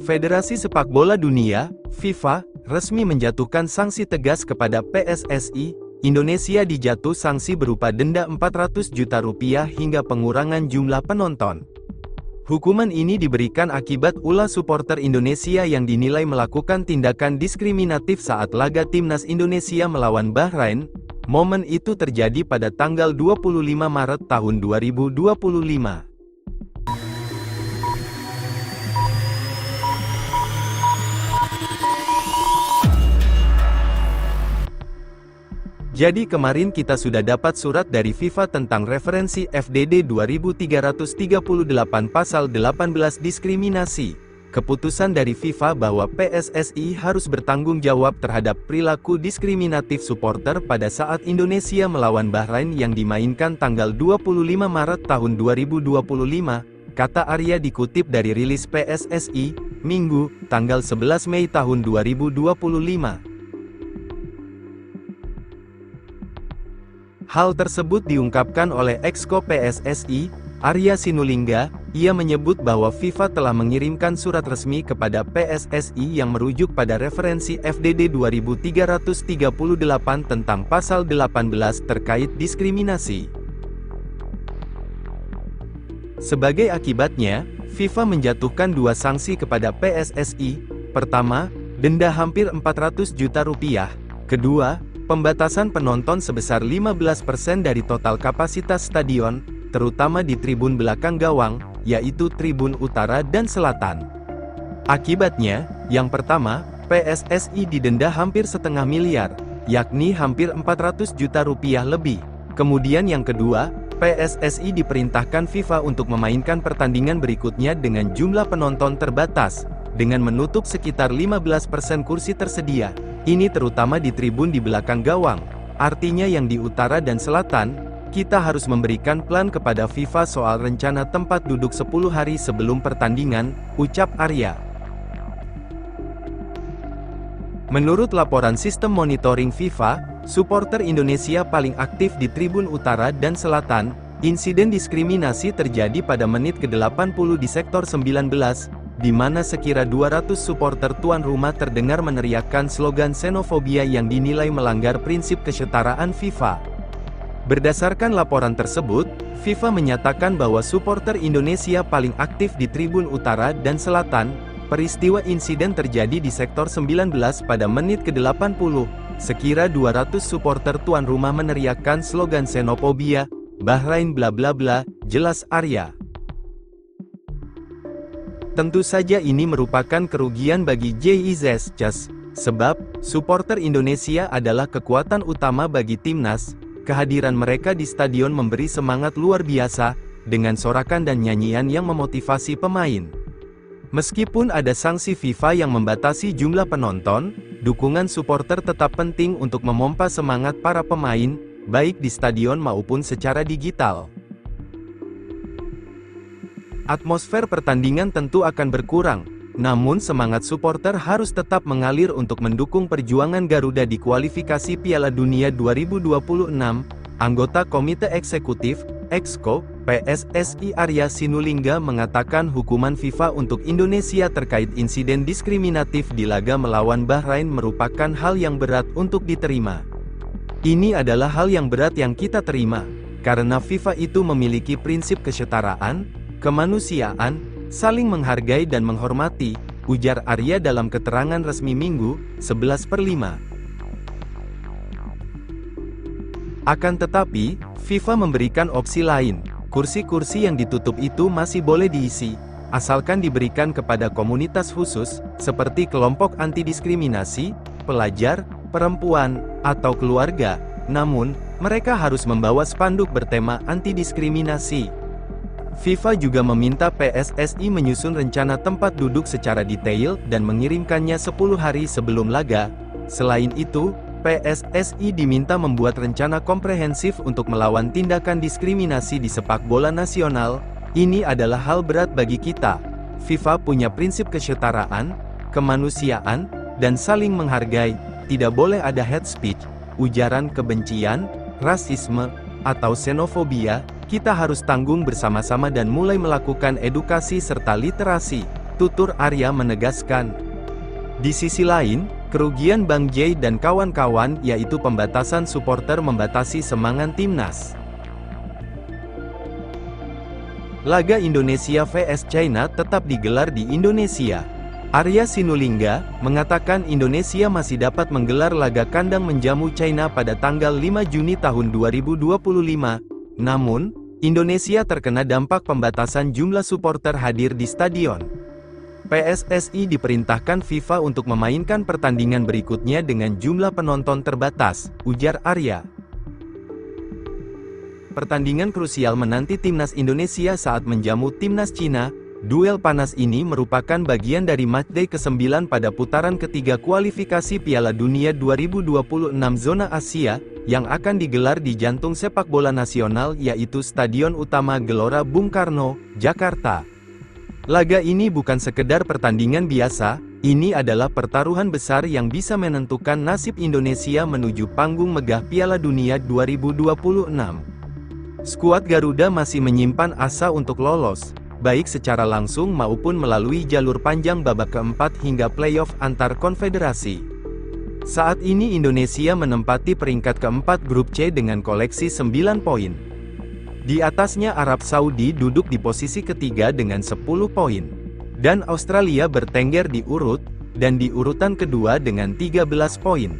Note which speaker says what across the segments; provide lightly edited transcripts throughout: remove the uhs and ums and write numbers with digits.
Speaker 1: Federasi Sepak Bola Dunia, FIFA, resmi menjatuhkan sanksi tegas kepada PSSI. Indonesia dijatuh sanksi berupa denda Rp400 juta hingga pengurangan jumlah penonton. Hukuman ini diberikan akibat ulah supporter Indonesia yang dinilai melakukan tindakan diskriminatif saat laga Timnas Indonesia melawan Bahrain. Momen itu terjadi pada tanggal 25 Maret tahun 2025. Jadi kemarin kita sudah dapat surat dari FIFA tentang referensi FDD 2338 pasal 18 diskriminasi. Keputusan dari FIFA bahwa PSSI harus bertanggung jawab terhadap perilaku diskriminatif supporter pada saat Indonesia melawan Bahrain yang dimainkan tanggal 25 Maret tahun 2025, kata Arya dikutip dari rilis PSSI, Minggu, tanggal 11 Mei tahun 2025. Hal tersebut diungkapkan oleh Exco PSSI, Arya Sinulinga. Ia menyebut bahwa FIFA telah mengirimkan surat resmi kepada PSSI yang merujuk pada referensi FDD 2338 tentang pasal 18 terkait diskriminasi. Sebagai akibatnya, FIFA menjatuhkan dua sanksi kepada PSSI. Pertama, denda hampir Rp400 juta. Kedua, pembatasan penonton sebesar 15% dari total kapasitas stadion, terutama di tribun belakang gawang, yaitu tribun utara dan selatan. Akibatnya, yang pertama, PSSI didenda hampir setengah miliar, yakni hampir Rp400 juta lebih. Kemudian yang kedua, PSSI diperintahkan FIFA untuk memainkan pertandingan berikutnya dengan jumlah penonton terbatas, dengan menutup sekitar 15% kursi tersedia. Ini terutama di tribun di belakang gawang, artinya yang di utara dan selatan. Kita harus memberikan plan kepada FIFA soal rencana tempat duduk 10 hari sebelum pertandingan, ucap Arya. Menurut laporan sistem monitoring FIFA, supporter Indonesia paling aktif di tribun utara dan selatan. Insiden diskriminasi terjadi pada menit ke-80 di sektor 19, di mana sekira 200 supporter tuan rumah terdengar meneriakkan slogan xenofobia yang dinilai melanggar prinsip kesetaraan FIFA. Berdasarkan laporan tersebut, FIFA menyatakan bahwa supporter Indonesia paling aktif di tribun utara dan selatan. Peristiwa insiden terjadi di sektor 19 pada menit ke-80. Sekira 200 supporter tuan rumah meneriakkan slogan xenofobia, Bahrain bla bla bla, jelas Arya. Tentu saja ini merupakan kerugian bagi JIZS, sebab supporter Indonesia adalah kekuatan utama bagi timnas. Kehadiran mereka di stadion memberi semangat luar biasa, dengan sorakan dan nyanyian yang memotivasi pemain. Meskipun ada sanksi FIFA yang membatasi jumlah penonton, dukungan supporter tetap penting untuk memompa semangat para pemain, baik di stadion maupun secara digital. Atmosfer pertandingan tentu akan berkurang, namun semangat supporter harus tetap mengalir untuk mendukung perjuangan Garuda di kualifikasi Piala Dunia 2026, anggota Komite Eksekutif, Exco, PSSI Arya Sinulinga mengatakan hukuman FIFA untuk Indonesia terkait insiden diskriminatif di laga melawan Bahrain merupakan hal yang berat untuk diterima. Ini adalah hal yang berat yang kita terima, karena FIFA itu memiliki prinsip kesetaraan, kemanusiaan, saling menghargai dan menghormati, ujar Arya dalam keterangan resmi Minggu, 11/5. Akan tetapi, FIFA memberikan opsi lain. Kursi-kursi yang ditutup itu masih boleh diisi, asalkan diberikan kepada komunitas khusus, seperti kelompok anti-diskriminasi, pelajar, perempuan, atau keluarga. Namun, mereka harus membawa spanduk bertema anti-diskriminasi. FIFA juga meminta PSSI menyusun rencana tempat duduk secara detail dan mengirimkannya 10 hari sebelum laga. Selain itu, PSSI diminta membuat rencana komprehensif untuk melawan tindakan diskriminasi di sepak bola nasional. Ini adalah hal berat bagi kita. FIFA punya prinsip kesetaraan, kemanusiaan, dan saling menghargai. Tidak boleh ada hate speech, ujaran kebencian, rasisme, atau xenofobia. Kita harus tanggung bersama-sama dan mulai melakukan edukasi serta literasi. tutur Arya menegaskan. Di sisi lain, kerugian Bang Jay dan kawan-kawan yaitu pembatasan supporter membatasi semangat timnas. Laga Indonesia vs China tetap digelar di Indonesia. Arya Sinulinga mengatakan Indonesia masih dapat menggelar laga kandang menjamu China pada tanggal 5 Juni tahun 2025. Namun, Indonesia terkena dampak pembatasan jumlah supporter hadir di stadion. PSSI diperintahkan FIFA untuk memainkan pertandingan berikutnya dengan jumlah penonton terbatas, ujar Arya. Pertandingan krusial menanti timnas Indonesia saat menjamu timnas Cina. Duel panas ini merupakan bagian dari matchday ke-9 pada putaran ketiga kualifikasi Piala Dunia 2026 zona Asia, yang akan digelar di jantung sepak bola nasional yaitu Stadion Utama Gelora Bung Karno, Jakarta. Laga ini bukan sekedar pertandingan biasa, ini adalah pertaruhan besar yang bisa menentukan nasib Indonesia menuju panggung megah Piala Dunia 2026. Skuad Garuda masih menyimpan asa untuk lolos, baik secara langsung maupun melalui jalur panjang babak keempat hingga playoff antar konfederasi. Saat ini Indonesia menempati peringkat keempat grup C dengan koleksi 9 poin. Di atasnya Arab Saudi duduk di posisi ketiga dengan 10 poin. Dan Australia bertengger di urutan kedua dengan 13 poin.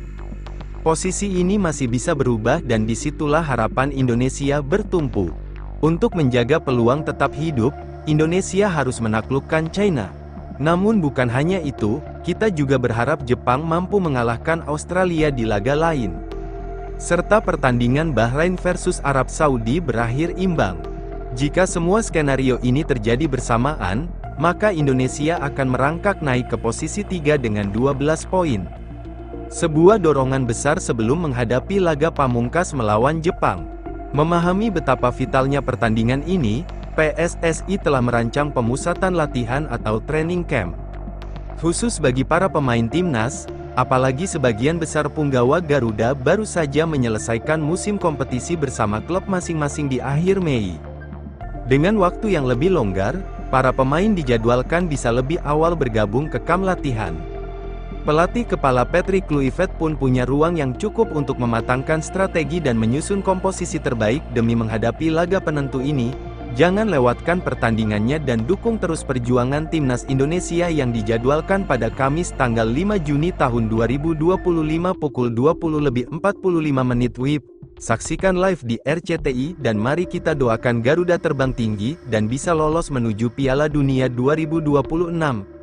Speaker 1: Posisi ini masih bisa berubah dan disitulah harapan Indonesia bertumpu. Untuk menjaga peluang tetap hidup, Indonesia harus menaklukkan China. Namun bukan hanya itu, kita juga berharap Jepang mampu mengalahkan Australia di laga lain. Serta pertandingan Bahrain versus Arab Saudi berakhir imbang. Jika semua skenario ini terjadi bersamaan, maka Indonesia akan merangkak naik ke posisi 3 dengan 12 poin. Sebuah dorongan besar sebelum menghadapi laga pamungkas melawan Jepang. Memahami betapa vitalnya pertandingan ini, PSSI telah merancang pemusatan latihan atau training camp khusus bagi para pemain timnas. Apalagi sebagian besar punggawa Garuda baru saja menyelesaikan musim kompetisi bersama klub masing-masing di akhir Mei. Dengan waktu yang lebih longgar, para pemain dijadwalkan bisa lebih awal bergabung ke kamp latihan. Pelatih kepala Patrick Kluivert pun punya ruang yang cukup untuk mematangkan strategi dan menyusun komposisi terbaik demi menghadapi laga penentu ini. Jangan lewatkan pertandingannya dan dukung terus perjuangan timnas Indonesia yang dijadwalkan pada Kamis tanggal 5 Juni tahun 2025 pukul 20.45 WIB. Saksikan live di RCTI dan mari kita doakan Garuda terbang tinggi dan bisa lolos menuju Piala Dunia 2026.